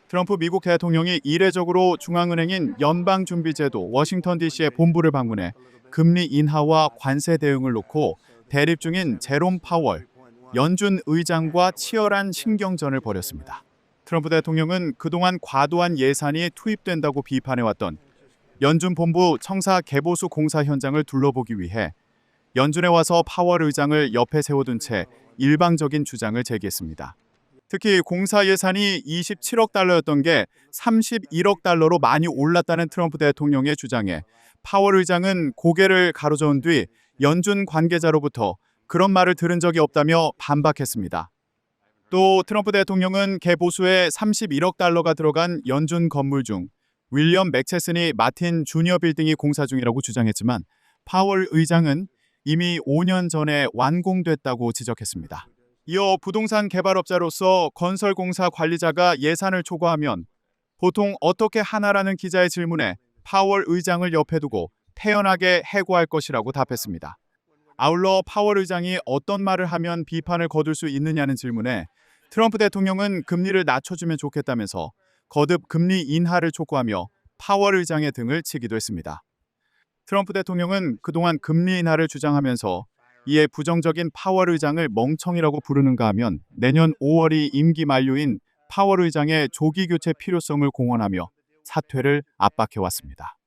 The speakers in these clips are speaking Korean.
트럼프 미국 대통령이 이례적으로 중앙은행인 연방준비제도 워싱턴 DC의 본부를 방문해 금리 인하와 관세 대응을 놓고 대립 중인 제롬 파월 연준 의장과 치열한 신경전을 벌였습니다. 트럼프 대통령은 그동안 과도한 예산이 투입된다고 비판해왔던 연준 본부 청사 개보수 공사 현장을 둘러보기 위해 연준에 와서 파월 의장을 옆에 세워둔 채 일방적인 주장을 제기했습니다. 특히 공사 예산이 27억 달러였던 게 31억 달러로 많이 올랐다는 트럼프 대통령의 주장에 파월 의장은 고개를 가로저은 뒤 연준 관계자로부터 그런 말을 들은 적이 없다며 반박했습니다. 또 트럼프 대통령은 개보수에 31억 달러가 들어간 연준 건물 중 윌리엄 맥체슨이 마틴 주니어 빌딩이 공사 중이라고 주장했지만 파월 의장은 이미 5년 전에 완공됐다고 지적했습니다. 이어 부동산 개발업자로서 건설공사 관리자가 예산을 초과하면 보통 어떻게 하나라는 기자의 질문에 파월 의장을 옆에 두고 태연하게 해고할 것이라고 답했습니다. 아울러 파월 의장이 어떤 말을 하면 비판을 거둘 수 있느냐는 질문에 트럼프 대통령은 금리를 낮춰주면 좋겠다면서 거듭 금리 인하를 촉구하며 파월 의장의 등을 치기도 했습니다. 트럼프 대통령은 그동안 금리 인하를 주장하면서 이에 부정적인 파월 의장을 멍청이라고 부르는가 하면 내년 5월이 임기 만료인 파월 의장의 조기 교체 필요성을 공언하며 사퇴를 압박해왔습니다.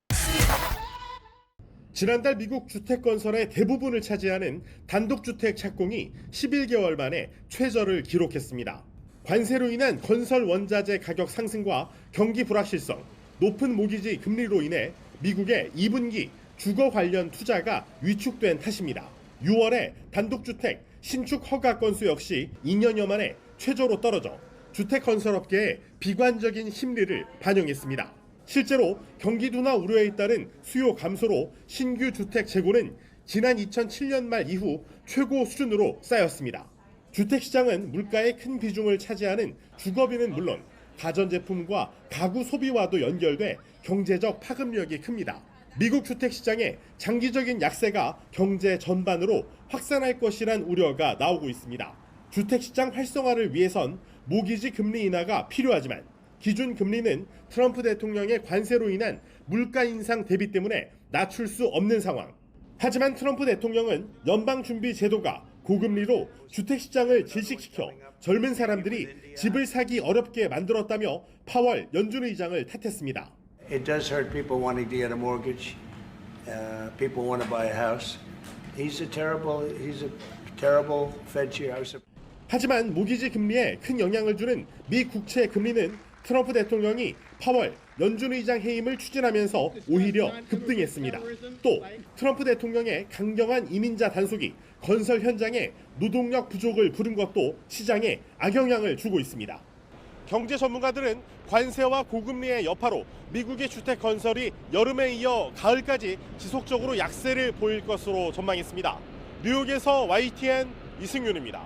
지난달 미국 주택 건설의 대부분을 차지하는 단독주택 착공이 11개월 만에 최저를 기록했습니다. 관세로 인한 건설 원자재 가격 상승과 경기 불확실성, 높은 모기지 금리로 인해 미국의 2분기 주거 관련 투자가 위축된 탓입니다. 6월에 단독주택 신축 허가 건수 역시 2년여 만에 최저로 떨어져 주택 건설업계의 비관적인 심리를 반영했습니다. 실제로 경기 둔화 우려에 따른 수요 감소로 신규 주택 재고는 지난 2007년 말 이후 최고 수준으로 쌓였습니다. 주택시장은 물가의 큰 비중을 차지하는 주거비는 물론 가전제품과 가구 소비와도 연결돼 경제적 파급력이 큽니다. 미국 주택시장의 장기적인 약세가 경제 전반으로 확산할 것이란 우려가 나오고 있습니다. 주택시장 활성화를 위해선 모기지 금리 인하가 필요하지만 기준 금리는 트럼프 대통령의 관세로 인한 물가 인상 대비 때문에 낮출 수 없는 상황. 하지만 트럼프 대통령은 연방준비제도가 고금리로 주택시장을 질식시켜 젊은 사람들이 집을 사기 어렵게 만들었다며 파월 연준 의장을 탓했습니다. It does hurt people wanting to get a mortgage. People want to buy a house. He's a terrible Fed chair. 하지만 모기지 금리에 큰 영향을 주는 미 국채 금리는 트럼프 대통령이 파월 연준 의장 해임을 추진하면서 오히려 급등했습니다. 또 트럼프 대통령의 강경한 이민자 단속이 건설 현장에 노동력 부족을 부른 것도 시장에 악영향을 주고 있습니다. 경제 전문가들은 관세와 고금리의 여파로 미국의 주택 건설이 여름에 이어 가을까지 지속적으로 약세를 보일 것으로 전망했습니다. 뉴욕에서 YTN 이승윤입니다.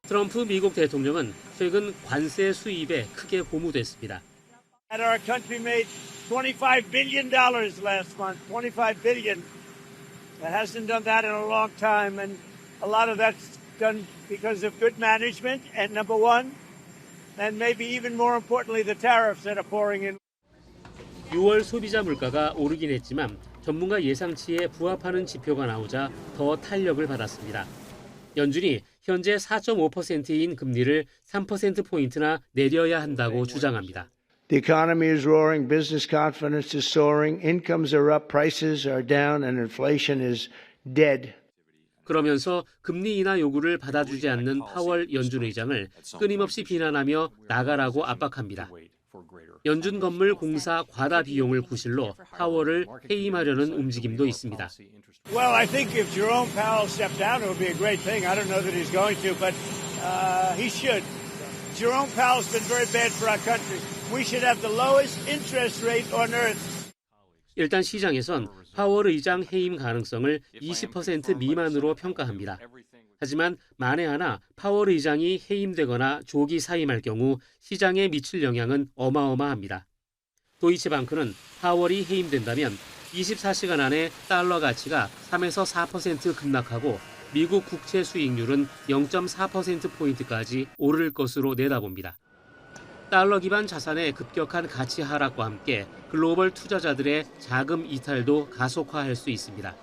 트럼프 미국 대통령은 최근 관세 수입에 크게 고무됐습니다. Our country made $25 billion last month. $25 billion. It hasn't done that in a long time, and a lot of that's done because of good management. And number one, and maybe even more importantly, the tariffs that are pouring in. 6월 소비자 물가가 오르긴 했지만 전문가 예상치에 부합하는 지표가 나오자 더 탄력을 받았습니다. 연준이 현재 4.5%인 금리를 3%포인트나 내려야 한다고 주장합니다. The economy is roaring, business confidence is soaring, incomes are up, prices are down, and inflation is dead. 그러면서 금리 인하 요구를 받아주지 않는 파월 연준 의장을 끊임없이 비난하며 나가라고 압박합니다. 연준 건물 공사 과다 비용을 구실로 파월을 해임하려는 움직임도 있습니다. Well, I think if Jerome Powell stepped down, it would be a great thing. I don't know that he's going to, but he should. Jerome Powell's been very bad for our country. We should have the lowest interest rate on earth. 일단 시장에선 파월 의장 해임 가능성을 20% 미만으로 평가합니다. 하지만 만에 하나 파월 의장이 해임되거나 조기 사임할 경우 시장에 미칠 영향은 어마어마합니다. 도이치방크는 파월이 해임된다면 24시간 안에 달러 가치가 3에서 4% 급락하고 미국 국채 수익률은 0.4%포인트까지 오를 것으로 내다봅니다. 달러 기반 자산의 급격한 가치 하락과 함께 글로벌 투자자들의 자금 이탈도 가속화할 수 있습니다.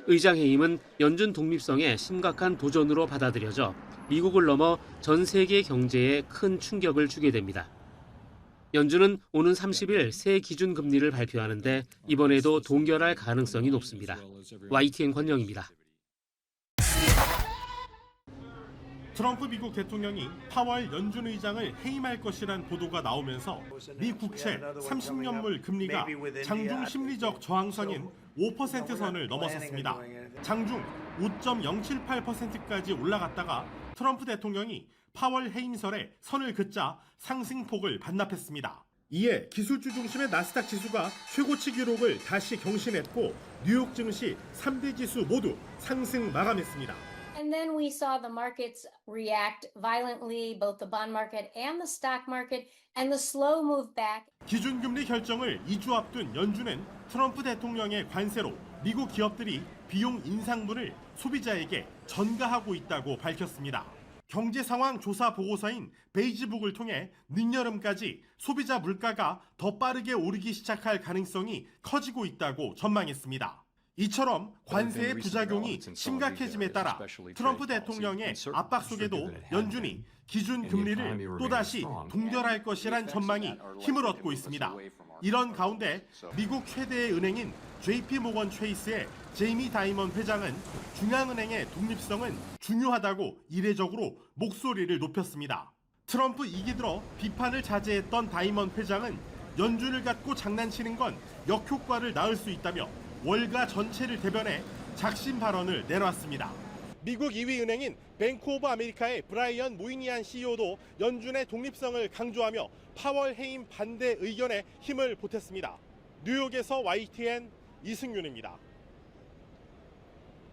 의장 해임은 연준 독립성의 심각한 도전으로 받아들여져 미국을 넘어 전 세계 경제에 큰 충격을 주게 됩니다. 연준은 오는 30일 새 기준 금리를 발표하는데 이번에도 동결할 가능성이 높습니다. YTN 권영입니다. 트럼프 미국 대통령이 파월 연준 의장을 해임할 것이란 보도가 나오면서 미 국채 30년물 금리가 장중 심리적 저항선인 5% 선을 넘어섰습니다. 장중 5.078%까지 올라갔다가 트럼프 대통령이 파월 해임설에 선을 긋자 상승폭을 반납했습니다. 이에 기술주 중심의 나스닥 지수가 최고치 기록을 다시 경신했고 뉴욕 증시 3대 지수 모두 상승 마감했습니다. And then we saw the markets react violently, both the bond market and the stock market, and the slow move back. 기준금리 결정을 2주 앞둔 연준은 트럼프 대통령의 관세로 미국 기업들이 비용 인상분을 소비자에게 전가하고 있다고 밝혔습니다. 경제 상황 조사 보고서인 베이지북을 통해 늦여름까지 소비자 물가가 더 빠르게 오르기 시작할 가능성이 커지고 있다고 전망했습니다. 이처럼 관세의 부작용이 심각해짐에 따라 트럼프 대통령의 압박 속에도 연준이 기준 금리를 또다시 동결할 것이란 전망이 힘을 얻고 있습니다. 이런 가운데 미국 최대의 은행인 JP 모건 체이스의 제이미 다이먼 회장은 중앙은행의 독립성은 중요하다고 이례적으로 목소리를 높였습니다. 트럼프 2기 들어 비판을 자제했던 다이먼 회장은 연준을 갖고 장난치는 건 역효과를 낳을 수 있다며 월가 전체를 대변해 작심 발언을 내놨습니다. 미국 2위 은행인 뱅크 오브 아메리카의 브라이언 모이니안 CEO도 연준의 독립성을 강조하며 파월 해임 반대 의견에 힘을 보탰습니다. 뉴욕에서 YTN 이승윤입니다.